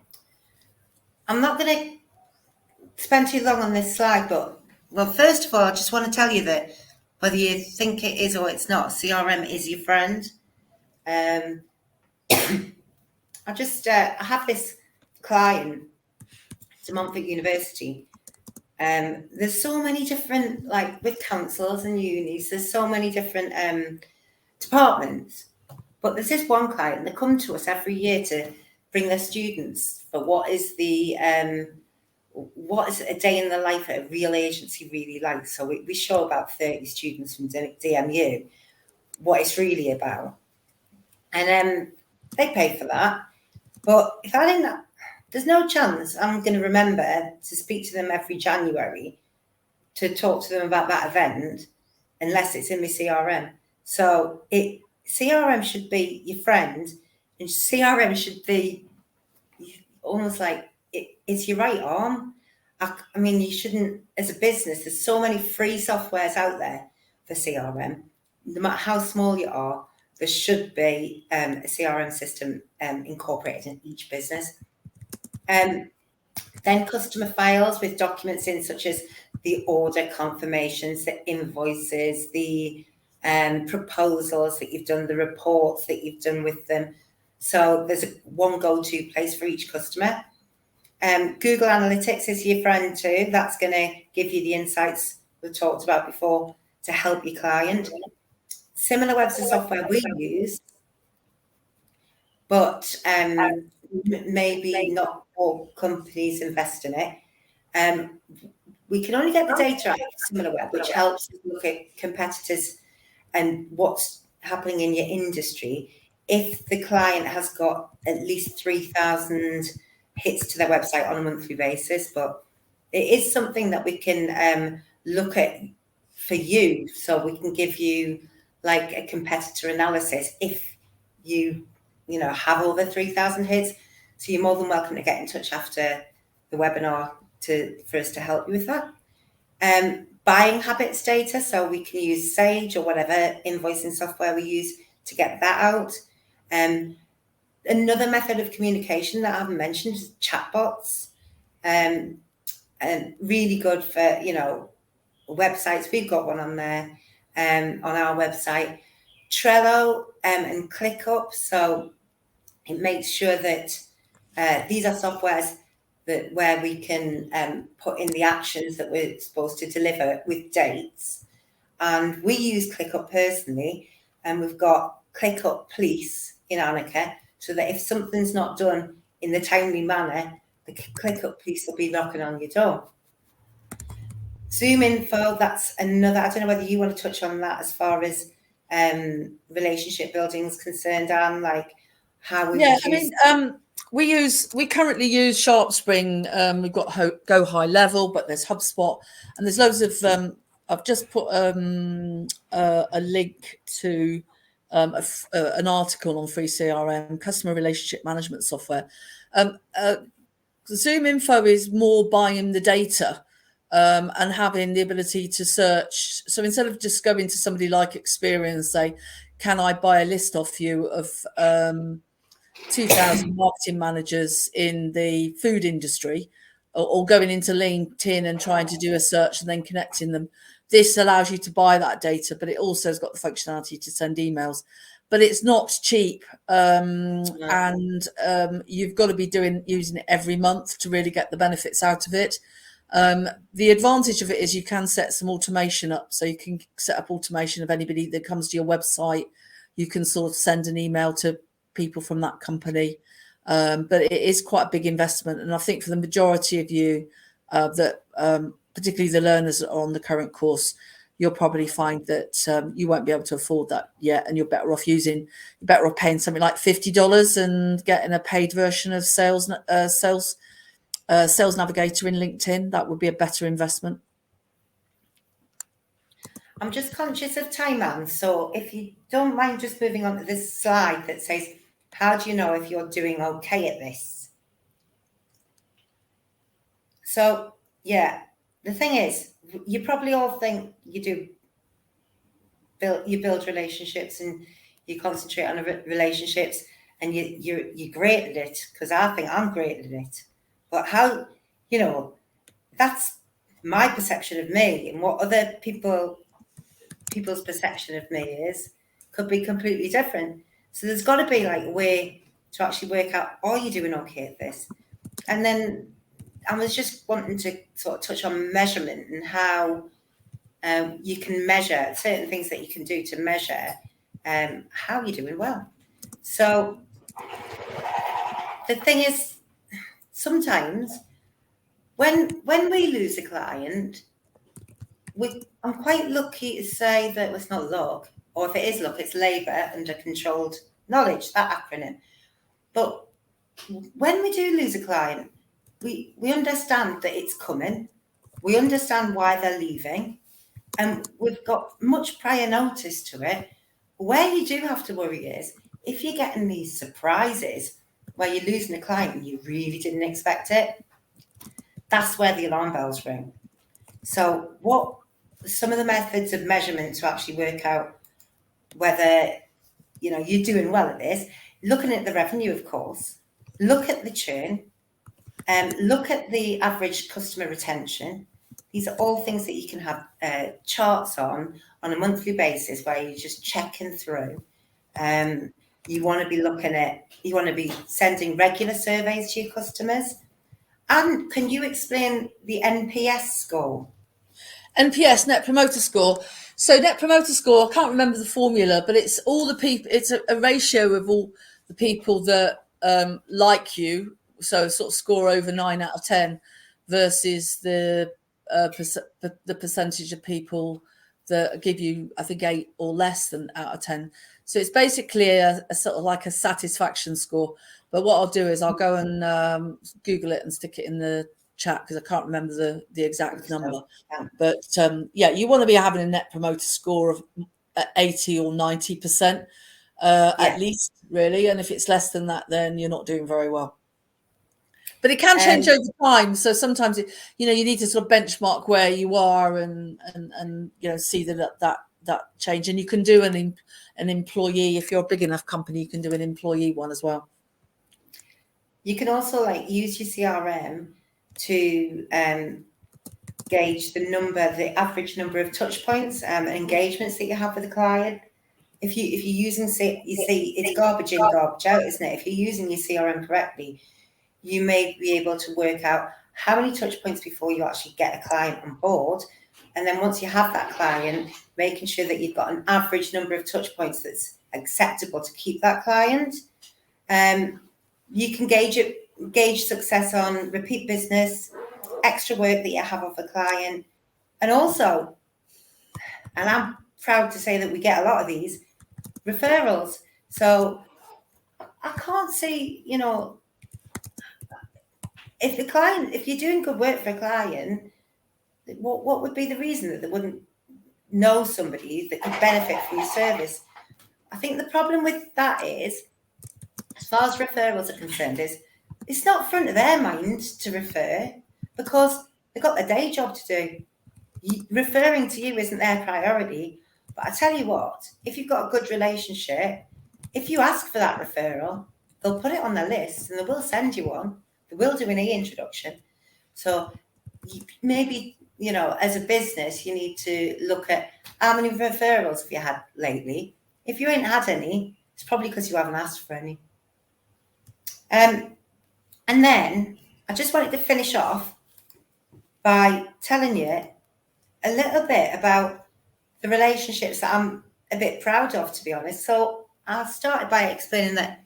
I'm not going to spend too long on this slide, but, well, first of all, I just want to tell you that whether you think it is or it's not, CRM is your friend. I have this client, it's a Montfort University. There's so many different, like with councils and unis, there's so many different departments. But there's this one client, they come to us every year to bring their students for what is a day in the life at a real agency really like. So we show about 30 students from DMU what it's really about. And they pay for that. But if I didn't, there's no chance I'm going to remember to speak to them every January to talk to them about that event unless it's in my CRM. So CRM should be your friend, and CRM should be almost like it's your right arm. I mean, you shouldn't, as a business, there's so many free softwares out there for CRM. No matter how small you are, there should be a CRM system incorporated in each business. Then customer files with documents in, such as the order confirmations, the invoices, the proposals that you've done, the reports that you've done with them. So there's one go-to place for each customer. Google Analytics is your friend too. That's going to give you the insights we've talked about before to help your client. Similar webs of software we use, but maybe not all companies invest in it. We can only get the data out of SimilarWeb, which helps us look at competitors and what's happening in your industry. If the client has got at least 3,000 hits to their website on a monthly basis, but it is something that we can look at for you, so we can give you like a competitor analysis if you have over 3,000 hits. So you're more than welcome to get in touch after the webinar for us to help you with that. Buying habits data, so we can use Sage or whatever invoicing software we use to get that out. Another method of communication that I haven't mentioned is chatbots. And really good for, websites. We've got one on there on our website. Trello and ClickUp. So it makes sure that these are softwares where we can put in the actions that we're supposed to deliver with dates. And we use ClickUp personally, and we've got ClickUp Police in Annika, so that if something's not done in the timely manner, the ClickUp Police will be knocking on your door. Zoom info, that's another, I don't know whether you want to touch on that as far as relationship building is concerned, Anne, like how we we currently use SharpSpring. We've got Go High Level, but there's HubSpot, and there's loads of I've just put a link to an article on free CRM, customer relationship management software. Zoom info is more buying the data and having the ability to search. So instead of just going to somebody like Experian, say, can I buy a list off you of 2,000 marketing managers in the food industry, or going into LinkedIn and trying to do a search and then connecting them. This allows you to buy that data, but it also has got the functionality to send emails. but it's not cheap. And you've got to be using it every month to really get the benefits out of it. The advantage of it is you can set some automation up. So you can set up automation of anybody that comes to your website. You can sort of send an email to people from that company. But it is quite a big investment. And I think for the majority of you particularly the learners that are on the current course, you'll probably find that you won't be able to afford that yet. And you're better off paying something like $50 and getting a paid version of Sales Navigator in LinkedIn. That would be a better investment. I'm just conscious of time, Anne. So if you don't mind just moving on to this slide that says, how do you know if you're doing okay at this? So, yeah, the thing is, you probably all think you build relationships and you concentrate on relationships and you're great at it, because I think I'm great at it. But how, that's my perception of me, and what other people's perception of me is could be completely different. So there's got to be like a way to actually work out, are you doing okay at this? And then I was just wanting to sort of touch on measurement and how you can measure certain things that you can do to measure how you're doing well. So the thing is, sometimes when we lose a client, I'm quite lucky to say that it's not luck, or if it is luck, it's labour under controlled knowledge, that acronym. But when we do lose a client, we understand that it's coming. We understand why they're leaving, and we've got much prior notice to it. Where you do have to worry is if you're getting these surprises where you're losing a client and you really didn't expect it, that's where the alarm bells ring. So what some of the methods of measurement to actually work out whether you're doing well at this, looking at the revenue, of course, look at the churn, look at the average customer retention. These are all things that you can have charts on a monthly basis where you're just checking through. You want to be sending regular surveys to your customers. And can you explain the NPS score? NPS, Net Promoter Score. So Net Promoter Score, I can't remember the formula, but it's all the people. It's a ratio of all the people that like you. So sort of score over 9 out of 10 versus the percentage of people that give you, I think, 8 or less than out of 10. So it's basically a sort of like a satisfaction score. But what I'll do is I'll go and Google it and stick it in the chat because I can't remember the exact number. But you want to be having a Net Promoter Score of 80 or 90% at least, really. And if it's less than that, then you're not doing very well. But it can change over time. So sometimes you need to sort of benchmark where you are and see that change. And you can do an employee, if you're a big enough company, you can do an employee one as well. You can also use your CRM to gauge the average number of touch points and engagements that you have with the client. If you're using, it's garbage in, garbage out, isn't it? If you're using your CRM correctly, you may be able to work out how many touch points before you actually get a client on board. And then once you have that client, making sure that you've got an average number of touch points that's acceptable to keep that client. You can gauge success on repeat business, extra work that you have off a client, and also, and I'm proud to say that we get a lot of these, referrals. So I can't see, if you're doing good work for a client, what would be the reason that they wouldn't know somebody that could benefit from your service? I think the problem with that is, as far as referrals are concerned, is it's not front of their mind to refer because they've got their day job to do. Referring to you isn't their priority. But I tell you what, if you've got a good relationship, if you ask for that referral, they'll put it on their list and they will send you one. They will do an e-introduction. So maybe, as a business, you need to look at how many referrals have you had lately. If you ain't had any, It's probably because you haven't asked for any. And then I just wanted to finish off by telling you a little bit about the relationships that I'm a bit proud of, to be honest. So I started by explaining that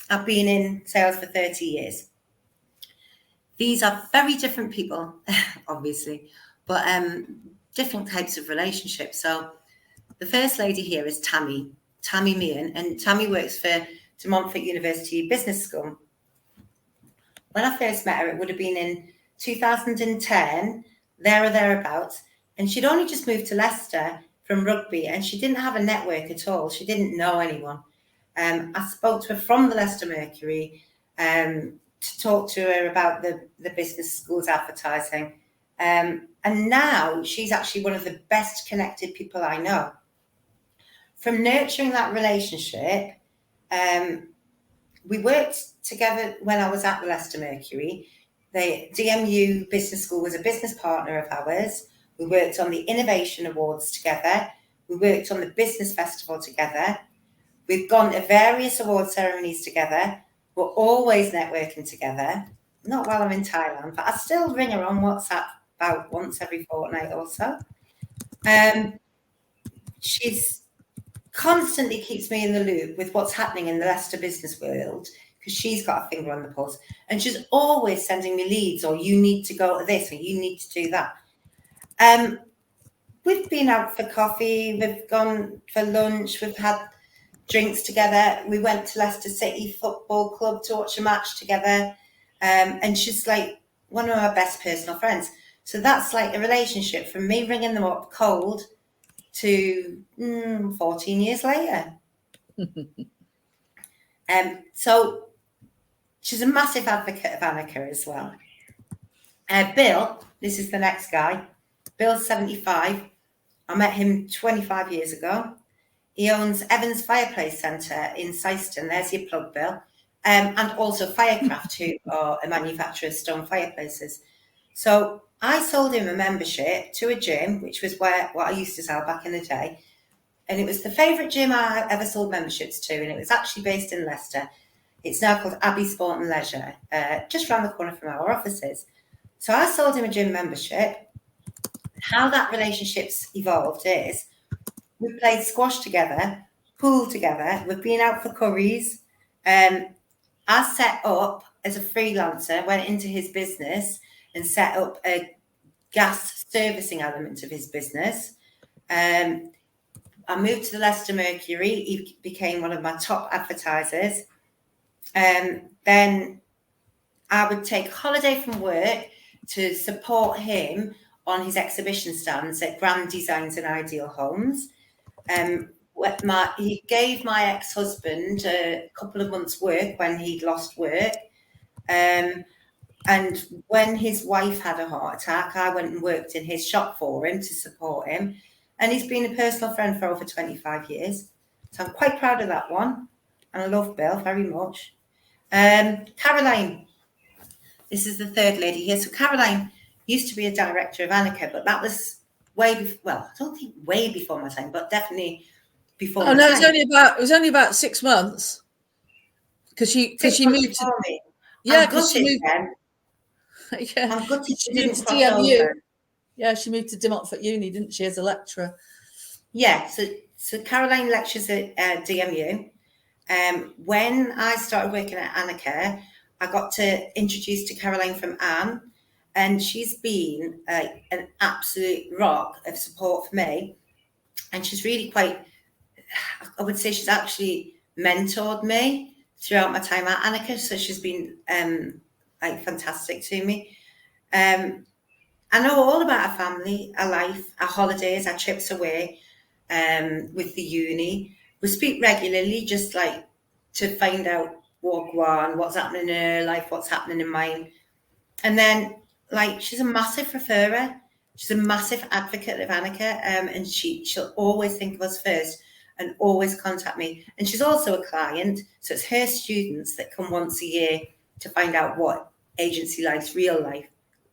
I've been in sales for 30 years. These are very different people, obviously, but different types of relationships. So the first lady here is Tammy Meehan, and Tammy works for De Montfort University Business School. When I first met her, it would have been in 2010, there or thereabouts, and she'd only just moved to Leicester from rugby, and she didn't have a network at all. She didn't know anyone. I spoke to her from the Leicester Mercury to talk to her about the business school's advertising. And now she's actually one of the best connected people I know. From nurturing that relationship, we worked together when I was at the Leicester Mercury. The DMU Business School was a business partner of ours. We worked on the Innovation Awards together. We worked on the Business Festival together. We've gone to various award ceremonies together. We're always networking together. Not while I'm in Thailand, but I still ring her on WhatsApp about once every fortnight or so. She's constantly keeps me in the loop with what's happening in the Leicester business world, because she's got a finger on the pulse, and she's always sending me leads, or you need to go to this, or you need to do that. We've been out for coffee, we've gone for lunch, we've had drinks together. We went to Leicester City Football Club to watch a match together, and she's like one of my best personal friends. So that's like a relationship from me ringing them up cold to 14 years later. So she's a massive advocate of Annika as well. Bill, this is the next guy. Bill's 75. I met him 25 years ago. He owns Evans Fireplace Centre in Syston. There's your plug, Bill. And also Firecraft, who are a manufacturer of stone fireplaces. So I sold him a membership to a gym, which was what I used to sell back in the day. And it was the favourite gym I ever sold memberships to. And it was actually based in Leicester. It's now called Abbey Sport and Leisure, just around the corner from our offices. So I sold him a gym membership. How that relationship's evolved is we played squash together, pool together. We've been out for curries. I set up as a freelancer, went into his business and set up a gas servicing element of his business. I moved to the Leicester Mercury. He became one of my top advertisers. Then I would take holiday from work to support him on his exhibition stands at Grand Designs and Ideal Homes. He gave my ex-husband a couple of months' work when he'd lost work. And when his wife had a heart attack, I went and worked in his shop for him to support him. And he's been a personal friend for over 25 years. So I'm quite proud of that one. And I love Bill very much. Caroline. This is the third lady here. So Caroline used to be a director of Annika, but that was I don't think way before my time, but definitely before my time. It was only about 6 months. Because she moved to me. Yeah, because she moved. Yeah. I'm gutted she didn't to cross over. Yeah, she moved to De Montfort Uni, didn't she, as a lecturer? Yeah, so Caroline lectures at DMU. When I started working at Annika, I got to introduce to Caroline from Anne, and she's been an absolute rock of support for me. And she's really I would say she's actually mentored me throughout my time at Annika. So she's been fantastic to me. I know all about our family, our life, our holidays, our trips away with the uni. We speak regularly, just like to find out what's happening in her life, what's happening in mine. And then, she's a massive referrer. She's a massive advocate of Annika, and she'll always think of us first and always contact me. And she's also a client, so it's her students that come once a year to find out what agency life's real life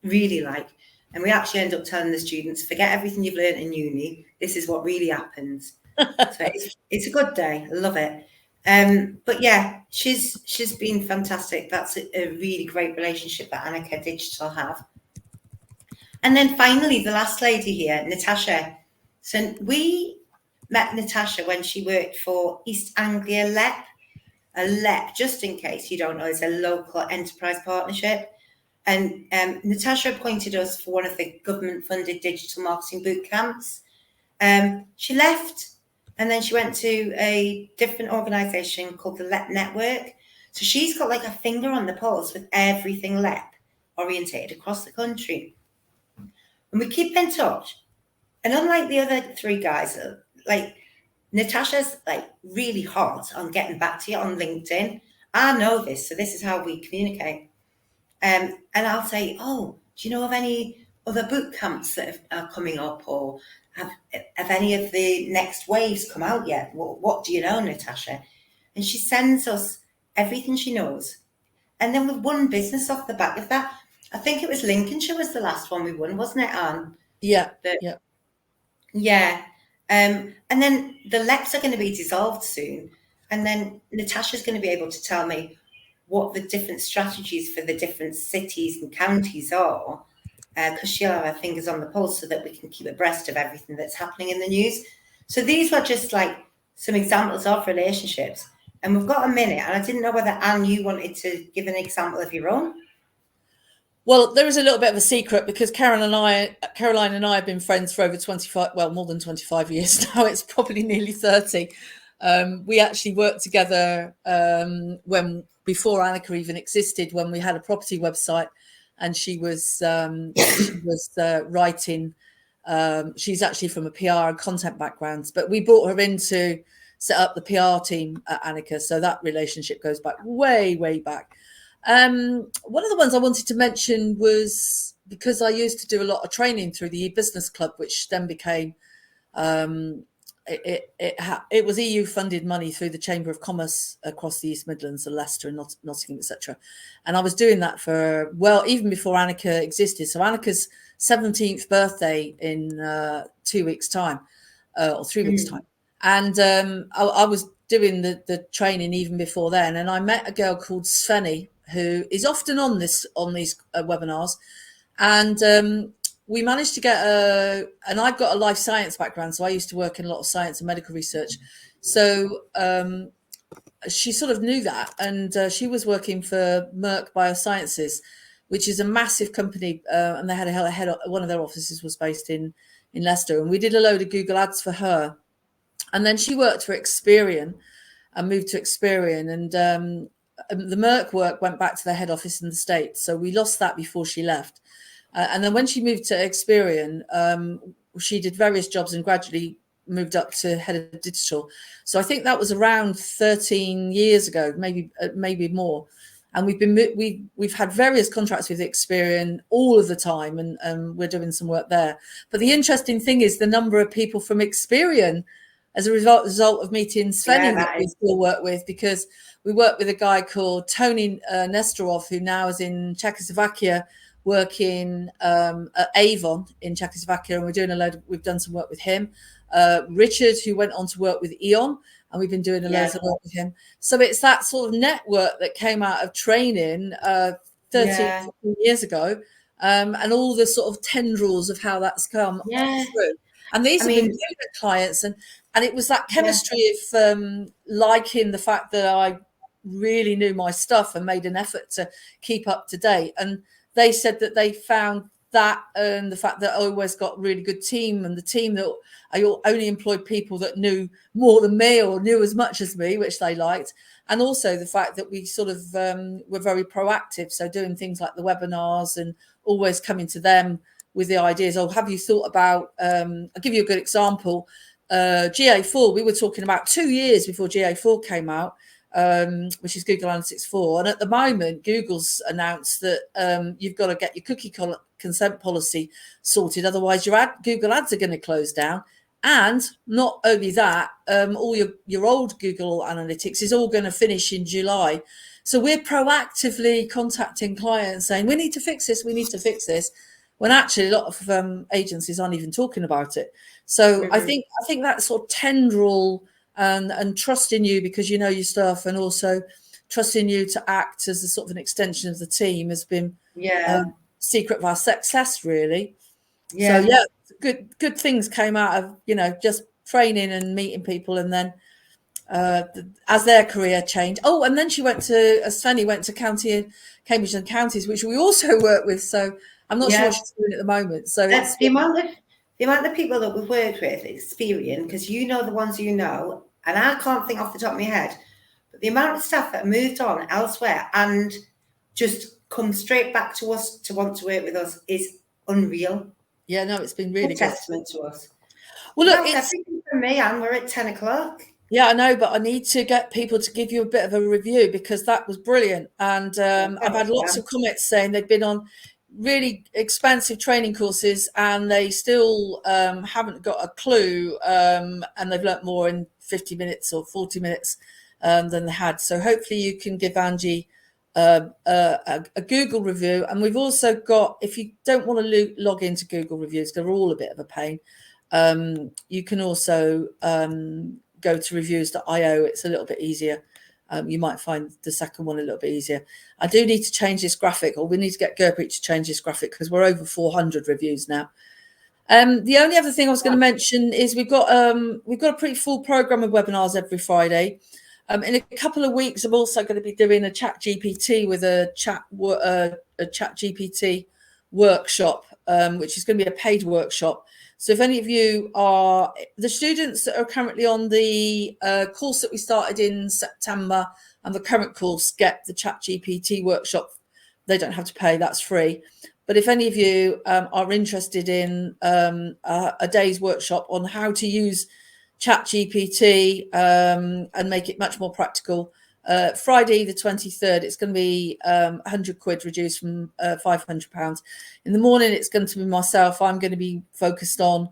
really like. And we actually end up telling the students, forget everything you've learned in uni. This is what really happens. So it's a good day. I love it. But yeah, she's been fantastic. That's a really great relationship that Annika Digital have. And then finally, the last lady here, Natasha. So we met Natasha when she worked for East Anglia LEP. A LEP, just in case you don't know, is a local enterprise partnership. And Natasha appointed us for one of the government-funded digital marketing boot camps. She left, and then she went to a different organisation called the LEP Network. So she's got like a finger on the pulse with everything LEP orientated across the country. And we keep in touch. And unlike the other three guys, like Natasha's like really hot on getting back to you on LinkedIn. I know this, so this is how we communicate. And I'll say, oh, do you know of any other boot camps that are coming up, or have any of the next waves come out yet? What do you know, Natasha? And she sends us everything she knows. And then we've won business off the back of that. I think it was Lincolnshire was the last one we won, wasn't it, Anne? Yeah. Yeah. And then the LEPs are going to be dissolved soon. And then Natasha's going to be able to tell me what the different strategies for the different cities and counties are, because she'll have her fingers on the pulse so that we can keep abreast of everything that's happening in the news. So these were just like some examples of relationships. And we've got a minute, and I didn't know whether, Anne, you wanted to give an example of your own. Well, there is a little bit of a secret, because Caroline and I have been friends for over 25, well, more than 25 years now. It's probably nearly 30. We actually worked together when before Annika even existed, when we had a property website, and she was writing. She's actually from a PR and content background, but we brought her in to set up the PR team at Annika. So that relationship goes back way, way back. One of the ones I wanted to mention was, because I used to do a lot of training through the e-business club, which then became it was EU funded money through the Chamber of Commerce across the East Midlands and Leicester and Nottingham, etc. And I was doing that for, well, even before Annika existed. So Annika's 17th birthday in 2 weeks' time, or 3 weeks' time. And I was doing the training even before then. And I met a girl called Sveni, who is often on these webinars. And we managed to get and I've got a life science background, so I used to work in a lot of science and medical research. So she sort of knew that, and she was working for Merck Biosciences, which is a massive company, and they had one of their offices was based in Leicester, and we did a load of Google ads for her. And then she worked for Experian and moved to Experian, and the Merck work went back to their head office in the States, so we lost that before she left. And then when she moved to Experian, she did various jobs and gradually moved up to head of digital. So I think that was around 13 years ago, maybe more. And we've had various contracts with Experian all of the time, and we're doing some work there. But the interesting thing is the number of people from Experian as a result of meeting Sveni that we still work with, because we work with a guy called Tony Nestorov, who now is in Czechoslovakia, working at Avon in Czechoslovakia, and we've done some work with him. Richard, who went on to work with Eon, and we've been doing a loads of work with him. So it's that sort of network that came out of training 13 years ago, and all the sort of tendrils of how that's come through. And these have been clients, and it was that chemistry of liking the fact that I really knew my stuff and made an effort to keep up to date. And they said that they found that, and the fact that I always got a really good team, and the team that I only employed people that knew more than me or knew as much as me, which they liked. And also the fact that we sort of were very proactive. So doing things like the webinars and always coming to them with the ideas. Oh, have you thought about, I'll give you a good example. GA4, we were talking about 2 years before GA4 came out, which is Google Analytics 4. And at the moment, Google's announced that you've got to get your cookie consent policy sorted. Otherwise, your Google ads are going to close down. And not only that, all your old Google Analytics is all going to finish in July. So we're proactively contacting clients saying, we need to fix this, when actually a lot of agencies aren't even talking about it. So I think that sort of tendril and trusting you because you know your stuff, and also trusting you to act as a sort of an extension of the team has been secret of our success, really. So yeah, good things came out of, you know, just training and meeting people, and then as their career changed. Oh, and then she went to, as Fanny went to Cambridge and Counties, which we also work with. So I'm not sure what she's doing at the moment. So it's the amount of people that we've worked with, Experian, because you know the ones you know, and I can't think off the top of my head, but the amount of staff that moved on elsewhere and just come straight back to us to want to work with us is unreal. Yeah, no, it's been really good. Testament to us. Well, look, that's everything from me, and we're at 10 o'clock. Yeah, I know, but I need to get people to give you a bit of a review because that was brilliant. And I've had lots of comments saying they've been on really expensive training courses and they still haven't got a clue, and they've learnt more in 50 minutes or 40 minutes than they had. So hopefully you can give Angie a Google review. And we've also got, if you don't want to log into Google reviews, they're all a bit of a pain. You can also go to reviews.io. It's a little bit easier. You might find the second one a little bit easier. I do need to change this graphic, or we need to get Gurpreet to change this graphic because we're over 400 reviews now. The only other thing I was going to mention is we've got a pretty full program of webinars every Friday. In a couple of weeks, I'm also going to be doing a chat GPT with a chat GPT workshop, which is going to be a paid workshop. So if any of you are the students that are currently on the course that we started in September and the current course get the chat GPT workshop, they don't have to pay, that's free. But if any of you are interested in a day's workshop on how to use chat GPT and make it much more practical, Friday the 23rd, it's going to be 100 quid reduced from £500. In the morning, it's going to be myself. I'm going to be focused on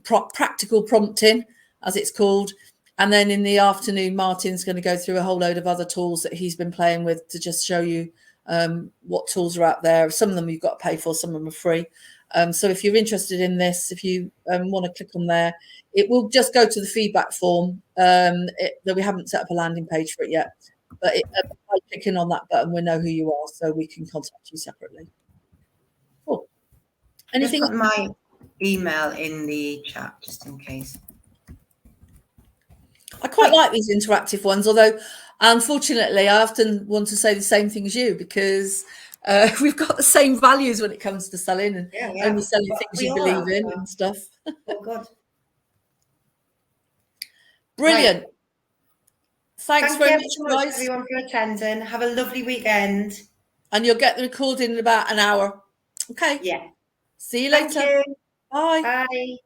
practical prompting, as it's called. And then in the afternoon, Martin's going to go through a whole load of other tools that he's been playing with to just show you what tools are out there. Some of them you've got to pay for, some of them are free. So if you're interested in this, if you want to click on there, it will just go to the feedback form, that we haven't set up a landing page for it yet. But by clicking on that button, we know who you are, so we can contact you separately. Cool. Anything? Just put my email in the chat, just in case. I quite like these interactive ones, although unfortunately I often want to say the same thing as you because we've got the same values when it comes to selling and only selling things you believe in and stuff. Oh, God. Brilliant. Right. Thanks very much, guys. Everyone for attending. Have a lovely weekend. And you'll get the recording in about an hour. Okay. Yeah. See you later. Thank you. Bye. Bye.